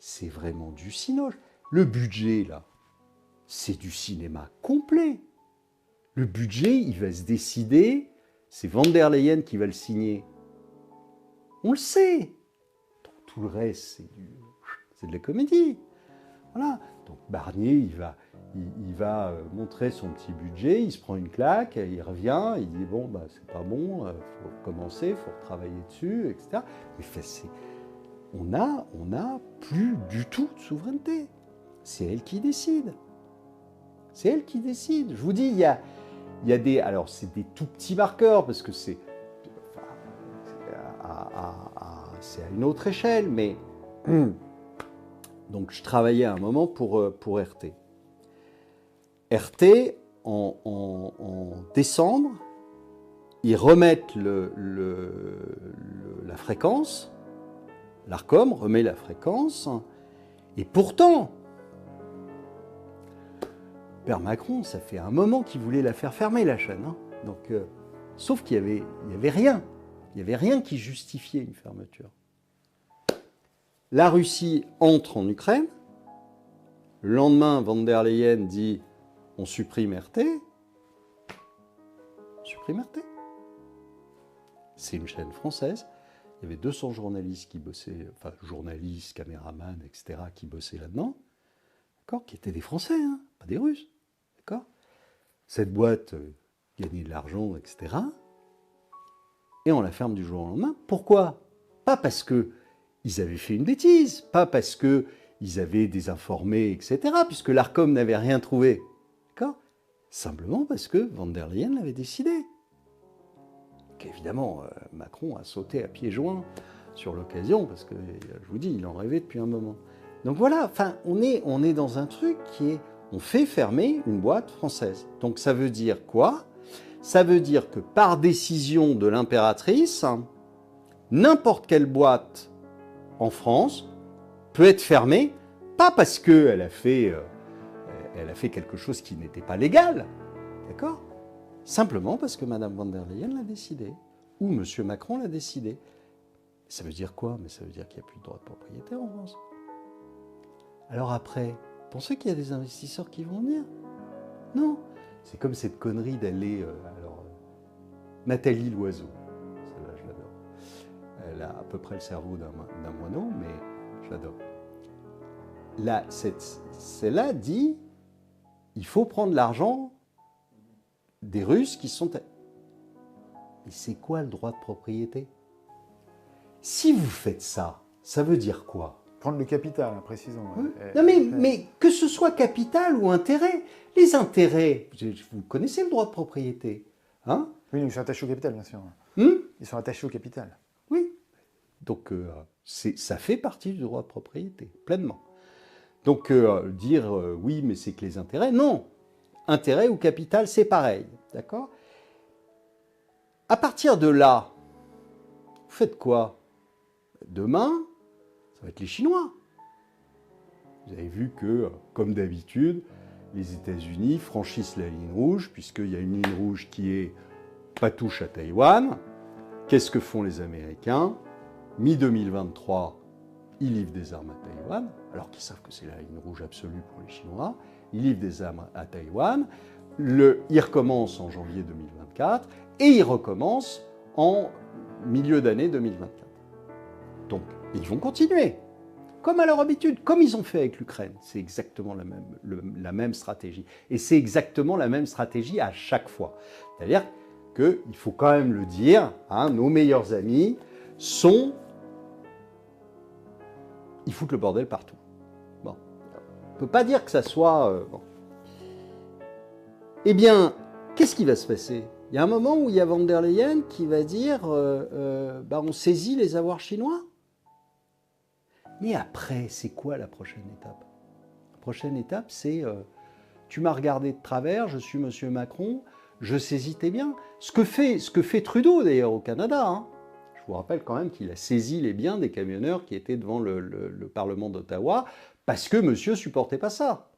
c'est vraiment du cinoche. Le budget, là, c'est du cinéma complet. Le budget, il va se décider, c'est Van der Leyen qui va le signer. On le sait. Donc, tout le reste, c'est de la comédie. Voilà. Donc Barnier, il va montrer son petit budget, il se prend une claque, il revient, il dit bon, bah, c'est pas bon, faut recommencer, faut retravailler dessus, etc. Mais on a plus du tout de souveraineté. C'est elle qui décide. C'est elle qui décide. Je vous dis, il y a des... Alors, c'est des tout petits marqueurs, parce que c'est à une autre échelle, mais... Donc, je travaillais à un moment pour RT. RT, en décembre, ils remettent la fréquence, l'ARCOM remet la fréquence, et pourtant, Père Macron, ça fait un moment qu'il voulait la faire fermer, la chaîne. Hein. Donc, sauf qu'il n'y avait rien. Il n'y avait rien qui justifiait une fermeture. La Russie entre en Ukraine. Le lendemain, Van der Leyen dit « on supprime RT ». On supprime RT. C'est une chaîne française. Il y avait 200 journalistes qui bossaient, enfin journalistes, caméramans, etc., qui bossaient là-dedans, d'accord, qui étaient des Français, hein, pas des Russes. D'accord ? Cette boîte gagnait de l'argent, etc. Et on la ferme du jour au lendemain. Pourquoi ? Pas parce qu'ils avaient fait une bêtise, pas parce qu'ils avaient désinformé, etc., puisque l'ARCOM n'avait rien trouvé. D'accord ? Simplement parce que Van der Leyen l'avait décidé. Évidemment, Macron a sauté à pieds joints sur l'occasion, parce que, je vous dis, il en rêvait depuis un moment. Donc voilà, enfin, on est dans un truc qui est... On fait fermer une boîte française. Donc ça veut dire quoi ? Ça veut dire que par décision de l'impératrice, n'importe quelle boîte en France peut être fermée, pas parce qu'elle a fait quelque chose qui n'était pas légal, d'accord ? Simplement parce que Mme van der Leyen l'a décidé, ou M. Macron l'a décidé. Ça veut dire quoi ? Mais ça veut dire qu'il n'y a plus de droit de propriété en France. Alors après, pensez qu'il y a des investisseurs qui vont venir ? Non. C'est comme cette connerie d'aller... Nathalie Loiseau, celle-là je l'adore. Elle a à peu près le cerveau d'un moineau, mais je l'adore. Là, celle-là dit, il faut prendre l'argent des Russes qui sont... Mais c'est quoi le droit de propriété ? Si vous faites ça, ça veut dire quoi ? Prendre le capital, précisons. Non mais que ce soit capital ou intérêt, les intérêts, vous connaissez le droit de propriété, hein ? Oui, ils sont attachés au capital, bien sûr. Ils sont attachés au capital. Oui. Donc, ça fait partie du droit de propriété, pleinement. Donc, dire oui, mais c'est que les intérêts, non. Intérêt ou capital, c'est pareil. D'accord ? À partir de là, vous faites quoi ? Demain, ça va être les Chinois. Vous avez vu que, comme d'habitude, les États-Unis franchissent la ligne rouge, puisqu'il y a une ligne rouge qui est pas touche à Taïwan. Qu'est-ce que font les Américains ? Mi-2023, ils livrent des armes à Taïwan, alors qu'ils savent que c'est la ligne rouge absolue pour les Chinois. Ils livrent des armes à Taïwan. Ils recommencent en janvier 2024 et ils recommencent en milieu d'année 2024. Donc, ils vont continuer. Comme à leur habitude, comme ils ont fait avec l'Ukraine. C'est exactement la même stratégie. Et c'est exactement la même stratégie à chaque fois. C'est-à-dire qu'il faut quand même le dire, hein, nos meilleurs amis sont... Ils foutent le bordel partout. Bon. On ne peut pas dire que ça soit... bon. Eh bien, qu'est-ce qui va se passer ? Il y a un moment où il y a Van der Leyen qui va dire on saisit les avoirs chinois. Mais après, c'est quoi la prochaine étape ? La prochaine étape, c'est tu m'as regardé de travers, je suis Monsieur Macron, je saisis tes biens. Ce que fait Trudeau d'ailleurs au Canada. Hein. Je vous rappelle quand même qu'il a saisi les biens des camionneurs qui étaient devant le Parlement d'Ottawa parce que monsieur ne supportait pas ça.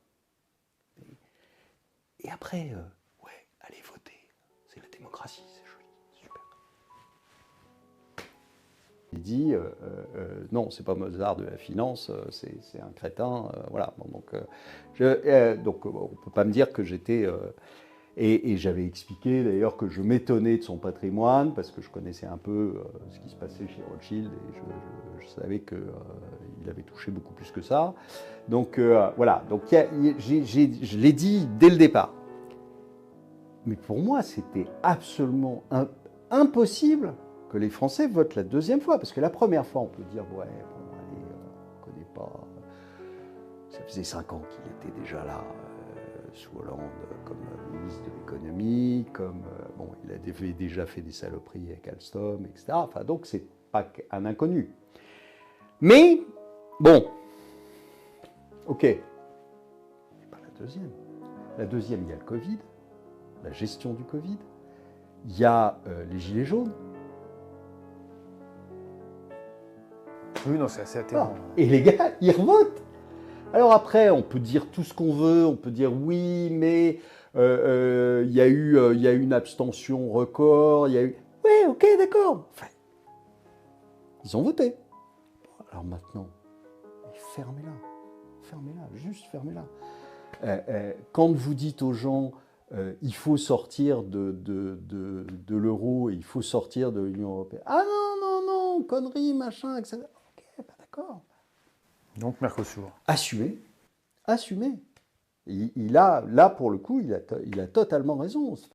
Et après, allez voter. C'est la démocratie, c'est joli, super. Il dit non, c'est pas Mozart de la finance, c'est un crétin, voilà. Bon, donc, on peut pas me dire que j'étais et j'avais expliqué d'ailleurs que je m'étonnais de son patrimoine parce que je connaissais un peu ce qui se passait chez Rothschild et je savais que il avait touché beaucoup plus que ça. Donc voilà. Donc je l'ai dit dès le départ. Mais pour moi, c'était absolument impossible que les Français votent la deuxième fois. Parce que la première fois, on peut dire, ouais, bon, allez, on ne connaît pas. Ça faisait 5 ans qu'il était déjà là, sous Hollande, comme ministre de l'économie, comme, bon, il avait déjà fait des saloperies avec Alstom, etc. Enfin, donc, c'est pas un inconnu. Mais, bon, ok, mais pas la deuxième. La deuxième, il y a le Covid, la gestion du Covid, il y a les gilets jaunes. Oui, non, c'est assez atterrant. Et les gars, ils revotent. Alors après, on peut dire tout ce qu'on veut, on peut dire oui, mais il y a eu une abstention record, il y a eu... Ouais, ok, d'accord. Enfin, ils ont voté. Alors maintenant, fermez-la. Fermez-la, juste fermez-la. Quand vous dites aux gens, il faut sortir de l'euro et il faut sortir de l'Union européenne. Ah non, conneries, machin, etc. Ok, pas d'accord. Donc Mercosur. Assumez. Il a, là, pour le coup, il a totalement raison.